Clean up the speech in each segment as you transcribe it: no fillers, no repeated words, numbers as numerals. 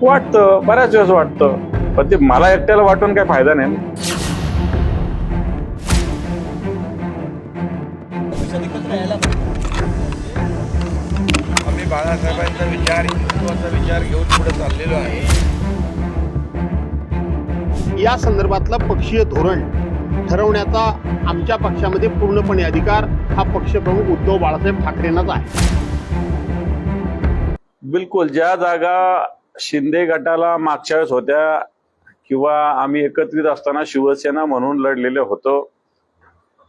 वाटतं, बऱ्याच वेळेस वाटतं, पण ते मला एकट्याला वाटून काही फायदा नाही ना. आम्ही बाळासाहेबांचा विचार, हिंदुत्वाचा विचार घेऊन पुढे चाललेलो आहे. या संदर्भातलं पक्षीय धोरण ठरवण्याचा आमच्या पक्षामध्ये पूर्णपणे अधिकार हा पक्षप्रमुख उद्धव बाळासाहेब ठाकरेंनाच आहे. बिलकुल. ज्या जागा शिंदे गटाला मागच्या वेळेस होत्या किंवा आम्ही एकत्रित असताना शिवसेना म्हणून लढलेले होतो,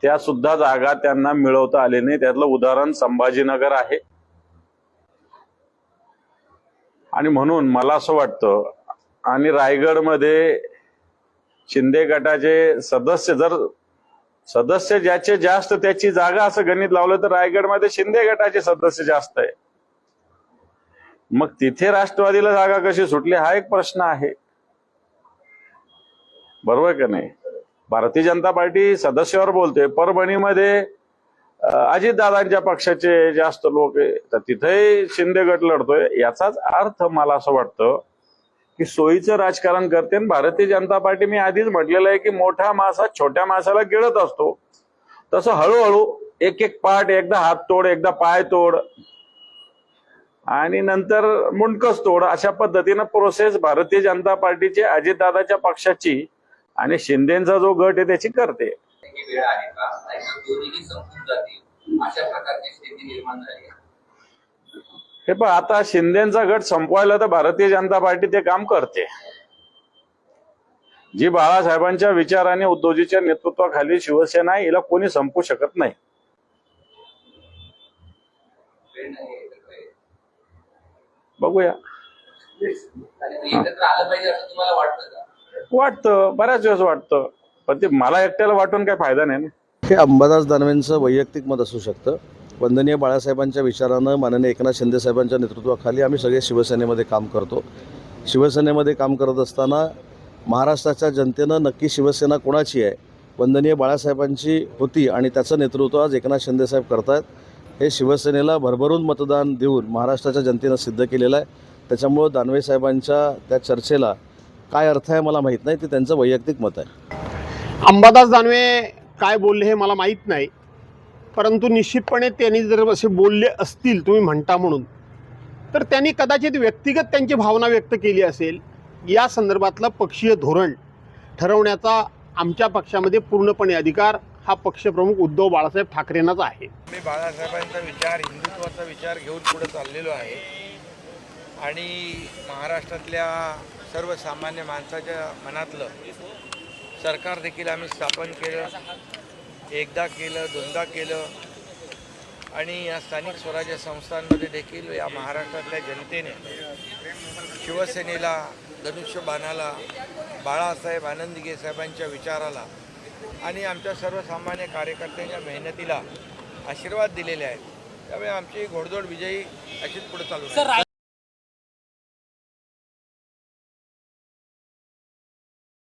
त्या सुद्धा जागा त्यांना मिळवता आले नाही. त्यातलं उदाहरण संभाजीनगर आहे. आणि म्हणून मला असं वाटतं, आणि रायगडमध्ये शिंदे गटाचे सदस्य ज्याचे जास्त त्याची जागा असं गणित लावलं तर रायगडमध्ये शिंदे गटाचे सदस्य जास्त आहे. मग तिथे राष्ट्रवादीला जागा कशी सुटली हा एक प्रश्न आहे. बरोबर का नाही? भारतीय जनता पार्टी सदस्यावर बोलते. परभणीमध्ये अजितदादांच्या पक्षाचे जास्त लोक आहे, तर तिथेही शिंदे गट लढतोय. याचाच अर्थ मला असं वाटतं की सोयीचं राजकारण करते. भारतीय जनता पार्टी, मी आधीच म्हटलेलं आहे की मोठा मासा छोट्या मासाला गिळत असतो, तसं हळूहळू एक एक पाठ, एकदा हात तोड, एकदा पाय तोड, आणि नंतर मुंडकच तोड, अशा पद्धतीनं प्रोसेस भारतीय जनता पार्टीची, अजितदादाच्या पक्षाची आणि शिंदेचा जो गट आहे त्याची करते. हे पण आता शिंदेचा गट संपवायला तर भारतीय जनता पार्टी ते काम करते. जी बाळासाहेबांच्या विचाराने उद्धवजीच्या नेतृत्वाखाली शिवसेना आहे, हिला कोणी संपवू शकत नाही. बघूया. वाटतं, बऱ्याच वेळेस वाटतं, पण ते मला एकट्याला वाटून काही फायदा नाही ना. हे अंबादास दानवेंचं वैयक्तिक मत असू शकतं. वंदनीय बाळासाहेबांच्या विचारानं माननीय एकनाथ शिंदे साहेबांच्या नेतृत्वाखाली आम्ही सगळे शिवसेनेमध्ये काम करतो. शिवसेनेमध्ये काम करत असताना महाराष्ट्राच्या जनतेनं नक्की शिवसेना कोणाची आहे, वंदनीय बाळासाहेबांची होती, आणि त्याचं नेतृत्व आज एकनाथ शिंदे साहेब करतायत. हे शिवसेनेला भरभरून मतदान देऊन महाराष्ट्राच्या जनतेनं सिद्ध केलेलं आहे. त्याच्यामुळं दानवे साहेबांच्या त्या चर्चेला काय अर्थ आहे मला माहीत नाही, ते त्यांचं वैयक्तिक मत आहे. अंबादास दानवे काय बोलले हे मला माहीत नाही, परंतु निश्चितपणे त्यांनी जर असे बोलले असतील तुम्ही म्हणता म्हणून, तर त्यांनी कदाचित व्यक्तिगत त्यांची भावना व्यक्त केली असेल. या संदर्भातलं पक्षीय धोरण ठरवण्याचा आमच्या पक्षामध्ये पूर्णपणे अधिकार हा पक्षप्रमुख उद्धव बाळासाहेब ठाकरेंनाच आहे. आम्ही बाळासाहेबांचा विचार, हिंदुत्वाचा विचार घेऊन पुढे चाललेलो आहे. आणि महाराष्ट्रातल्या सर्वसामान्य माणसाच्या मनातलं सरकार देखील आम्ही स्थापन केलं, एकदा केलं, दोनदा केलं. आणि या स्थानिक स्वराज्य संस्थांमध्ये देखील या महाराष्ट्रातल्या जनतेने शिवसेनेला, धनुष्यबाणाला, बाळासाहेब आनंदगे साहेबांच्या विचाराला आणि आमच्या सर्वसामान्य कार्यकर्त्यांच्या मेहनतीला आशीर्वाद दिलेले आहेत. त्यामुळे आमची घोडदौड विजयी अशीच पुढे चालू आहे.